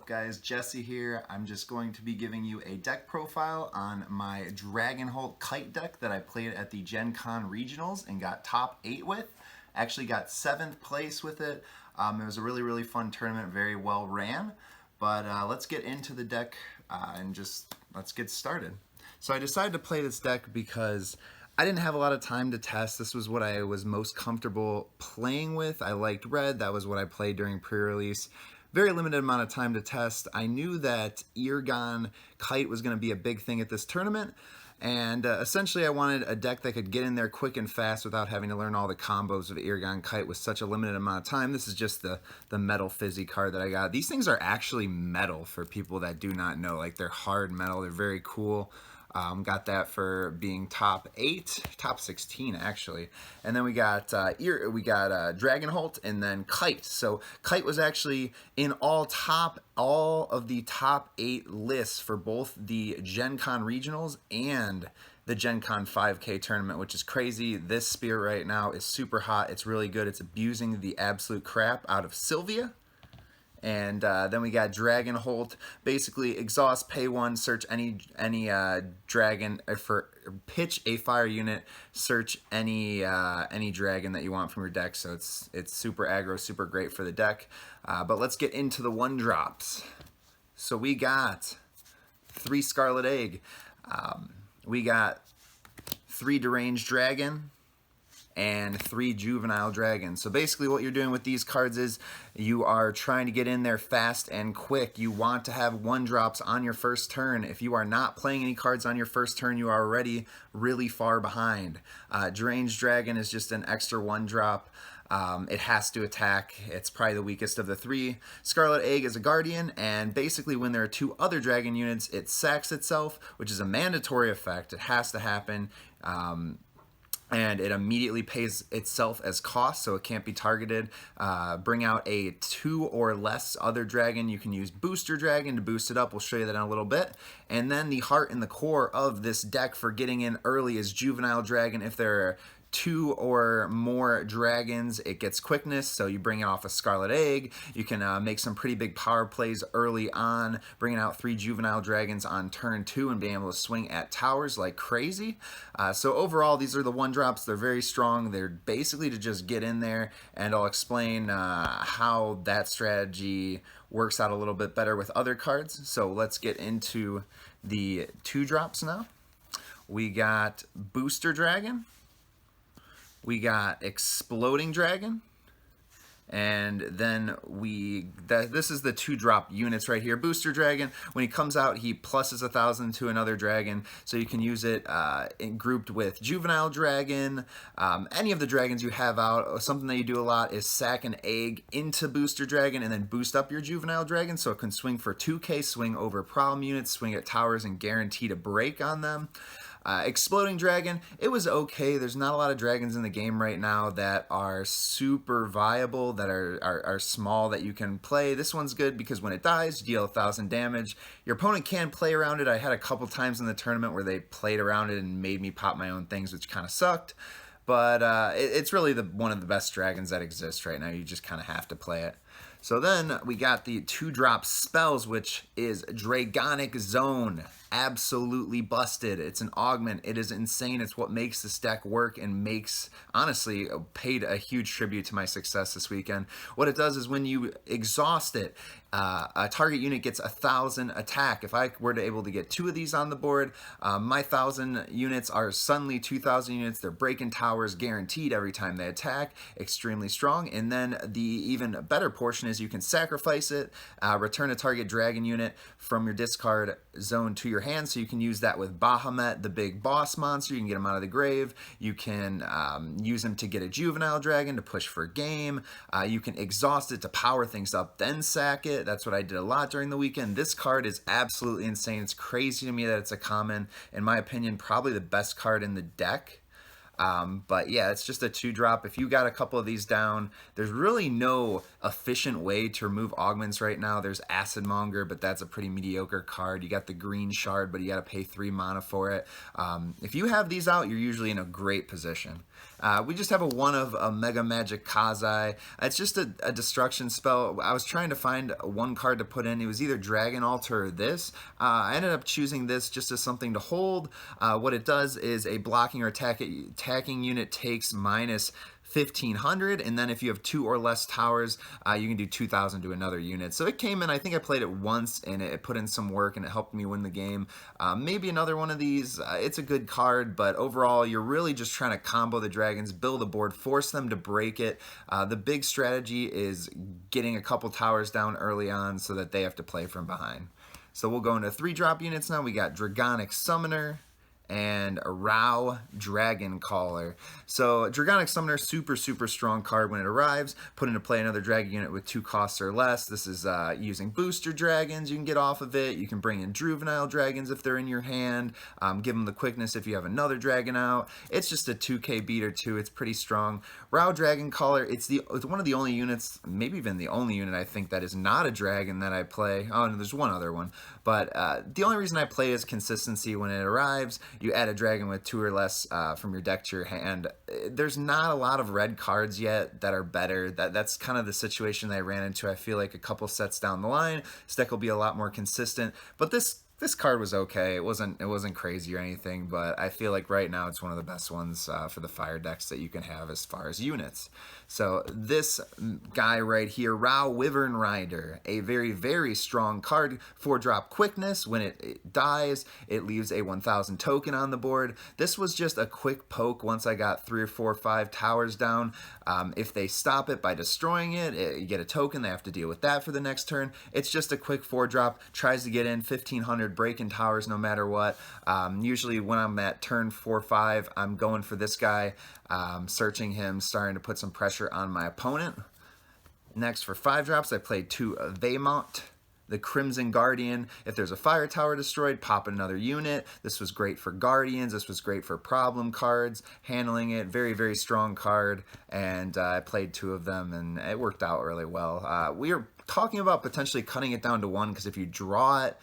guys? Jesse here. I'm just going to be giving you a deck profile on my Dragonholt Kyte deck that I played at the GenCon regionals and got top 8 with. Actually got 7th place with it. It was a really fun tournament, very well ran. But let's get into the deck and just let's get started. So I decided to play this deck because I didn't have a lot of time to test. This was what I was most comfortable playing with. I liked red. That was what I played during pre-release. Very limited amount of time to test. I knew that Argent Kyte was going to be a big thing at this tournament. And essentially I wanted a deck that could get in there quick and fast without having to learn all the combos of Argent Kyte with such a limited amount of time. This is just the metal fizzy card that I got. These things are actually metal for people that do not know. Like, they're hard metal. They're very cool. Got that for being top 8, top 16 actually. And then we got Dragonholt and then Kyte. So Kyte was actually in all of the top 8 lists for both the GenCon regionals and the GenCon 5K tournament, which is crazy. This spear right now is super hot. It's really good. It's abusing the absolute crap out of Sylvia. And then we got Dragonholt. Basically, exhaust, pay 1, search any dragon for pitch a fire unit, search any dragon that you want from your deck. So it's super aggro, super great for the deck. But let's get into the 1-drops. So we got 3 Scarlet Egg. We got 3 Deranged Dragon and 3 Juvenile Dragons. So basically what you're doing with these cards is you are trying to get in there fast and quick. You want to have 1-drops on your first turn. If you are not playing any cards on your first turn, you are already really far behind. Deranged Dragon is just an extra 1-drop. It has to attack. It's probably the weakest of the 3. Scarlet Egg is a Guardian, and basically when there are 2 other dragon units, it sacks itself, which is a mandatory effect. It has to happen. And it immediately pays itself as cost, so it can't be targeted. Bring out a 2 or less other dragon. You can use Booster Dragon to boost it up. We'll show you that in a little bit. And then the heart and the core of this deck for getting in early is Juvenile Dragon. If there are 2 or more dragons, it gets quickness, so you bring it off a Scarlet Egg. You can make some pretty big power plays early on, bringing out 3 Juvenile Dragons on turn 2 and being able to swing at towers like crazy. So overall, these are the 1-drops. They're very strong. They're basically to just get in there, and I'll explain how that strategy works out a little bit better with other cards. So let's get into the 2-drops now. We got Booster Dragon. We got Exploding Dragon, and then this is the 2-drop units right here. Booster Dragon, when he comes out, he pluses 1,000 to another dragon, so you can use it grouped with Juvenile Dragon, any of the dragons you have out. Something that you do a lot is sack an egg into Booster Dragon and then boost up your Juvenile Dragon, so it can swing for 2k, swing over problem units, swing at towers, and guarantee to break on them. Exploding Dragon, it was okay. There's not a lot of dragons in the game right now that are super viable, that are small, that you can play. This one's good because when it dies, you deal 1,000 damage. Your opponent can play around it. I had a couple times in the tournament where they played around it and made me pop my own things, which kind of sucked. But it's really one of the best dragons that exists right now. You just kind of have to play it. So then we got the 2-drop spells, which is Dragonic Zone. Absolutely busted. It's an augment. It is insane. It's what makes this deck work and makes, honestly, paid a huge tribute to my success this weekend. What it does is when you exhaust it, a target unit gets 1,000 attack. If I were to able to get 2 of these on the board, my 1,000 units are suddenly 2,000 units. They're breaking towers guaranteed every time they attack. Extremely strong. And then the even better portion is you can sacrifice it, return a target dragon unit from your discard zone to your hand, so you can use that with Bahamut, the big boss monster. You can get him out of the grave. You can use him to get a Juvenile Dragon to push for game. You can exhaust it to power things up, then sack it. That's what I did a lot during the weekend. This card is absolutely insane. It's crazy to me that it's a common. In my opinion, probably the best card in the deck. But yeah, it's just a 2-drop. If you got a couple of these down, there's really no efficient way to remove augments right now. There's Acid Monger, but that's a pretty mediocre card. You got the green shard, but you got to pay 3 mana for it. If you have these out, you're usually in a great position. We just have a 1 of a Mega Magic Kazai. It's just a destruction spell. I was trying to find one card to put in. It was either Dragonholt or this. I ended up choosing this just as something to hold. What it does is a blocking or attacking unit takes minus 1,500, and then if you have 2 or less towers, you can do 2,000 to another unit. So it came in, I think I played it once, and it put in some work, and it helped me win the game. Maybe another one of these. It's a good card, but overall, you're really just trying to combo the dragons, build a board, force them to break it. The big strategy is getting a couple towers down early on so that they have to play from behind. So we'll go into 3-drop units now. We got Dragonic Summoner and a Rao Dragon Caller. So Dragonic Summoner, super strong card when it arrives. Put into play another dragon unit with 2 costs or less. This is using booster dragons you can get off of it. You can bring in juvenile dragons if they're in your hand. Give them the quickness if you have another dragon out. It's just a 2k beater too. It's pretty strong. Rao Dragon Caller, it's one of the only units, maybe even the only unit I think that is not a dragon that I play. Oh, and there's one other one. But the only reason I play is consistency. When it arrives, you add a dragon with 2 or less from your deck to your hand. There's not a lot of red cards yet that are better. That's kind of the situation that I ran into. I feel like a couple sets down the line, this deck will be a lot more consistent. But this card was okay. It wasn't crazy or anything, but I feel like right now it's one of the best ones for the fire decks that you can have as far as units. So this guy right here, Rao Wyvern Rider, a very strong card. 4-drop quickness. When it dies, it leaves a 1,000 token on the board. This was just a quick poke once I got 3 or 4 or 5 towers down. If they stop it by destroying it, you get a token. They have to deal with that for the next turn. It's just a quick 4-drop. Tries to get in 1,500 breaking towers no matter what. Usually when I'm at turn 4-5, I'm going for this guy, searching him, starting to put some pressure on my opponent. Next, for 5-drops, I played 2 Vaymont, the Crimson Guardian. If there's a fire tower destroyed, pop another unit. This was great for Guardians. This was great for problem cards. Handling it, very strong card. And I played 2 of them, and it worked out really well. We are talking about potentially cutting it down to 1, because if you draw it,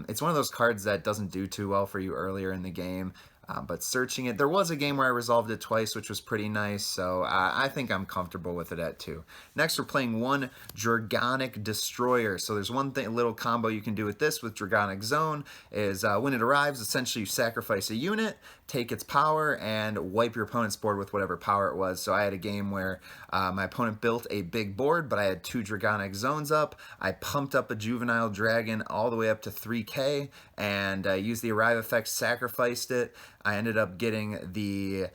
it's one of those cards that doesn't do too well for you earlier in the game. But searching it, there was a game where I resolved it twice, which was pretty nice, so I think I'm comfortable with it at 2. Next, we're playing 1 Dragonic Destroyer. So there's one little combo you can do with this, with Dragonic Zone, is when it arrives, essentially you sacrifice a unit, take its power, and wipe your opponent's board with whatever power it was. So I had a game where my opponent built a big board, but I had 2 Dragonic Zones up. I pumped up a Juvenile Dragon all the way up to 3k, and used the Arrive effect, sacrificed it. I ended up getting the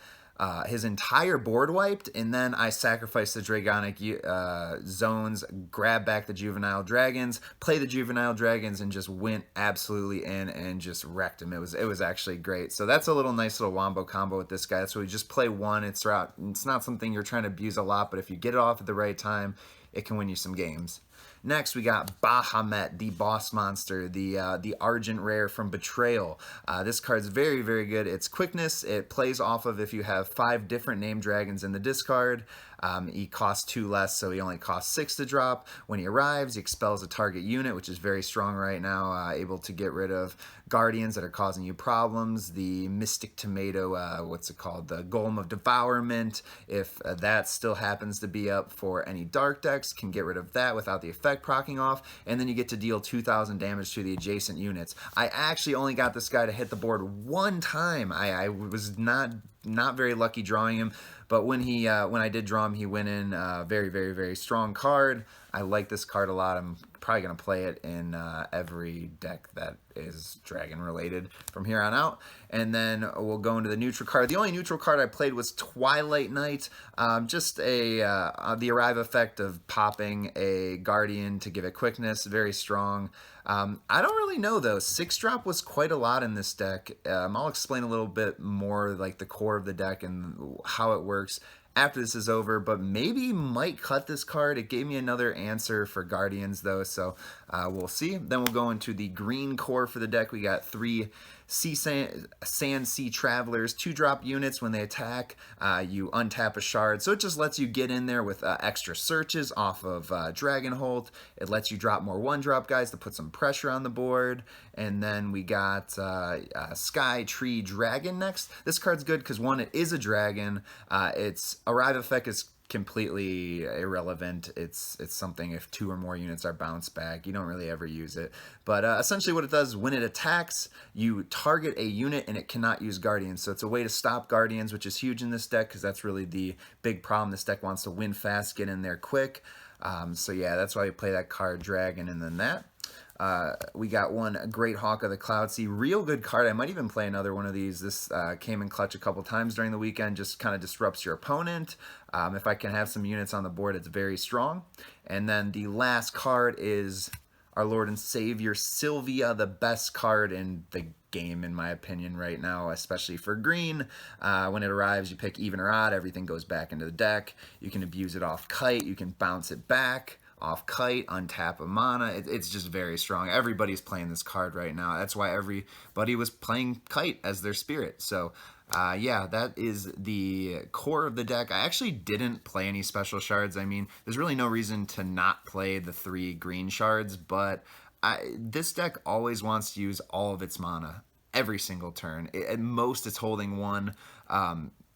his entire board wiped, and then I sacrificed the Dragonic zones, grabbed back the Juvenile Dragons, play the Juvenile Dragons, and just went absolutely in and just wrecked him. It was actually great. So that's a nice little wombo combo with this guy. So we just play 1. It's not something you're trying to abuse a lot, but if you get it off at the right time, it can win you some games. Next, we got Bahamut, the boss monster, the Argent rare from Betrayal. This card's very good. It's quickness. It plays off of if you have 5 different named dragons in the discard. He costs 2 less, so he only costs 6 to drop. When he arrives, he expels a target unit, which is very strong right now, able to get rid of guardians that are causing you problems. The Mystic Tomato, what's it called? The Golem of Devourment. If that still happens to be up for any dark decks, can get rid of that without the effect proccing off, and then you get to deal 2,000 damage to the adjacent units. I actually only got this guy to hit the board 1 time. I was not very lucky drawing him, but when I did draw him, he went in. Very strong card. I like this card a lot. I'm probably going to play it in every deck that is dragon related from here on out. And then we'll go into the neutral card. The only neutral card I played was Twilight Knight. Just the Arrive effect of popping a Guardian to give it quickness. Very strong. I don't really know though. 6-drop was quite a lot in this deck. I'll explain a little bit more like the core of the deck and how it works after this is over, but maybe might cut this card. It gave me another answer for Guardians though, so we'll see. Then we'll go into the green core for the deck. We got 3 Sand Sea Travelers, 2-drop units. When they attack, you untap a shard. So it just lets you get in there with extra searches off of Dragonholt. It lets you drop more 1-drop guys to put some pressure on the board. And then we got Sky Tree Dragon next. This card's good because, one, it is a dragon. Its arrive effect is completely irrelevant. It's something if 2 or more units are bounced back. You don't really ever use it. But essentially what it does, when it attacks, you target a unit and it cannot use Guardians. So it's a way to stop Guardians, which is huge in this deck because that's really the big problem. This deck wants to win fast, get in there quick. So yeah, that's why you play that card, Dragon, and then that. We got one Great Hawk of the Cloudsea, real good card. I might even play another one of these. This came in clutch a couple times during the weekend, just kind of disrupts your opponent. If I can have some units on the board, it's very strong. And then the last card is our Lord and Savior Sylvia, the best card in the game in my opinion right now, especially for green. When it arrives, you pick even or odd, everything goes back into the deck. You can abuse it off Kite, you can bounce it back off Kite, untap a mana. It's just very strong. Everybody's playing this card right now. That's why everybody was playing Kite as their spirit. So yeah, that is the core of the deck. I actually didn't play any special shards. I mean, there's really no reason to not play the 3 green shards, but this deck always wants to use all of its mana every single turn. At most, it's holding 1,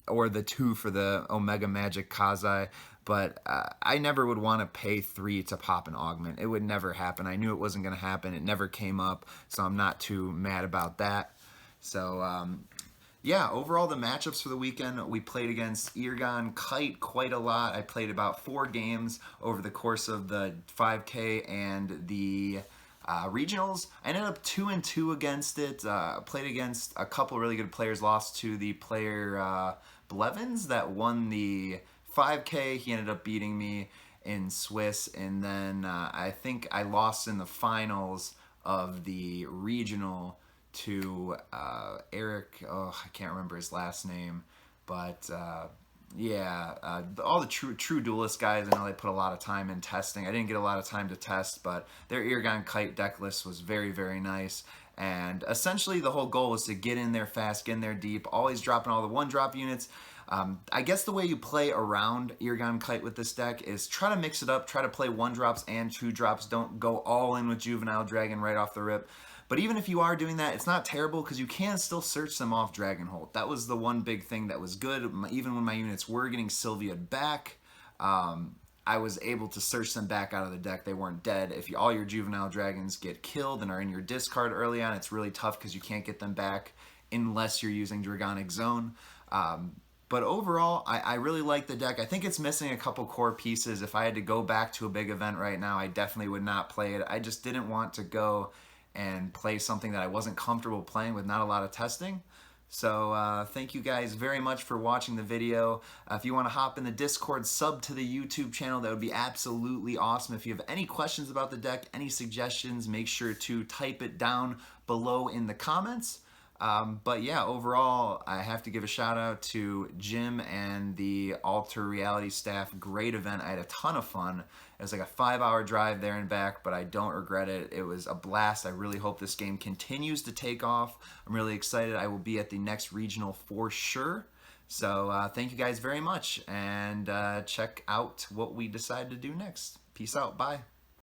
or the 2 for the Omega Magic Kazai. But I never would want to pay 3 to pop an augment. It would never happen. I knew it wasn't going to happen. It never came up, so I'm not too mad about that. So yeah, overall the matchups for the weekend, we played against Argent Kyte quite a lot. I played about 4 games over the course of the 5K and the regionals. I ended up 2-2 against it. Played against a couple really good players. Lost to the player Blevins that won the 5K. He ended up beating me in Swiss, and then I think I lost in the finals of the regional to Eric. Oh, I can't remember his last name, but yeah, all the true duelist guys, I know they put a lot of time in testing. I didn't get a lot of time to test, but their Argent Kyte deck list was very, very nice. And essentially the whole goal was to get in there fast, get in there deep, always dropping all the 1-drop units. I guess the way you play around Argent Kyte with this deck is try to mix it up, try to play 1-drops and 2-drops. Don't go all in with Juvenile Dragon right off the rip. But even if you are doing that, it's not terrible because you can still search them off Dragonholt. That was the one big thing that was good. Even when my units were getting Sylvia'd back, I was able to search them back out of the deck. They weren't dead. If all your Juvenile Dragons get killed and are in your discard early on, it's really tough because you can't get them back unless you're using Dragonic Zone. But overall, I really like the deck. I think it's missing a couple core pieces. If I had to go back to a big event right now, I definitely would not play it. I just didn't want to go and play something that I wasn't comfortable playing with not a lot of testing. So thank you guys very much for watching the video. If you want to hop in the Discord, sub to the YouTube channel, that would be absolutely awesome. If you have any questions about the deck, any suggestions, make sure to type it down below in the comments. But yeah, overall, I have to give a shout out to Jim and the Alter Reality staff. Great event. I had a ton of fun. It was like a 5-hour drive there and back, but I don't regret it. It was a blast. I really hope this game continues to take off. I'm really excited. I will be at the next regional for sure. So thank you guys very much, and check out what we decide to do next. Peace out. Bye.